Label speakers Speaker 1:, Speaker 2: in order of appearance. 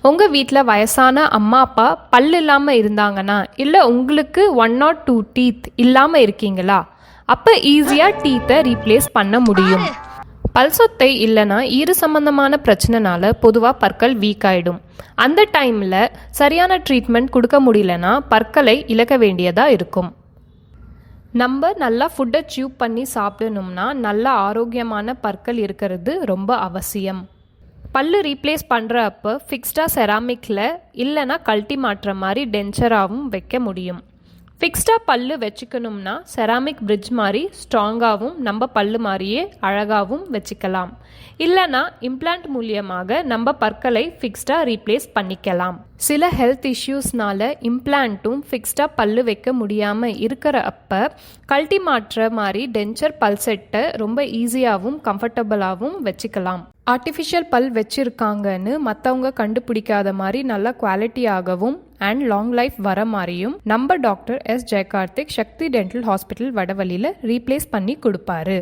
Speaker 1: உங்கள் வீட்டில் வயசான அம்மா அப்பா பல் இல்லாமல் இருந்தாங்கன்னா, இல்லை உங்களுக்கு 1 or 2 டீத் இல்லாமல் இருக்கீங்களா, அப்போ ஈஸியாக டீத்தை ரீப்ளேஸ் பண்ண முடியும். பல் சொத்தை இல்லைன்னா ஈறு சம்பந்தமான பிரச்சனைனால பொதுவாக பற்கள் வீக் ஆகிடும். அந்த டைமில் சரியான ட்ரீட்மெண்ட் கொடுக்க முடியலன்னா பற்களை இழக்க வேண்டியதாக இருக்கும். நம்ம நல்லா ஃபுட்டை சியூப் பண்ணி சாப்பிடணும்னா நல்ல ஆரோக்கியமான பற்கள் இருக்கிறது ரொம்ப அவசியம். பல்லு ரீப்ளேஸ் பண்ணுறப்போ ஃபிக்ஸ்டாக செராமிக்கில் இல்லைன்னா கழட்டி மாட்டுற மாதிரி டென்ச்சராகவும் வைக்க முடியும். ஃபிக்ஸ்டாக பல்லு வச்சுக்கணும்னா செராமிக் பிரிட்ஜ் மாதிரி ஸ்ட்ராங்காகவும் நம்ம பல்லு மாதிரியே அழகாகவும் வச்சுக்கலாம். இல்லைனா இம்ப்ளான்ட் மூலியமாக நம்ம பற்களை ஃபிக்ஸ்டாக ரீப்ளேஸ் பண்ணிக்கலாம். சில ஹெல்த் இஷ்யூஸ்னால இம்ப்ளான்ட்டும் ஃபிக்ஸ்டாக பல்லு வைக்க முடியாமல் இருக்கிற அப்போ கழட்டி மாற்ற மாதிரி டென்ச்சர் பல் செட்டை ரொம்ப ஈஸியாகவும் கம்ஃபர்டபுளாகவும் வச்சுக்கலாம். ஆர்டிஃபிஷியல் பல் வச்சுருக்காங்கன்னு மற்றவங்க கண்டுபிடிக்காத மாதிரி நல்ல குவாலிட்டியாகவும் அண்ட் லாங் லைஃப் வர மாதிரியும் நம்ம டாக்டர் எஸ் ஜெயகார்த்திக் சக்தி டென்டல் ஹாஸ்பிட்டல் வடவழியில் ரீப்ளேஸ் பண்ணி கொடுப்பாரு.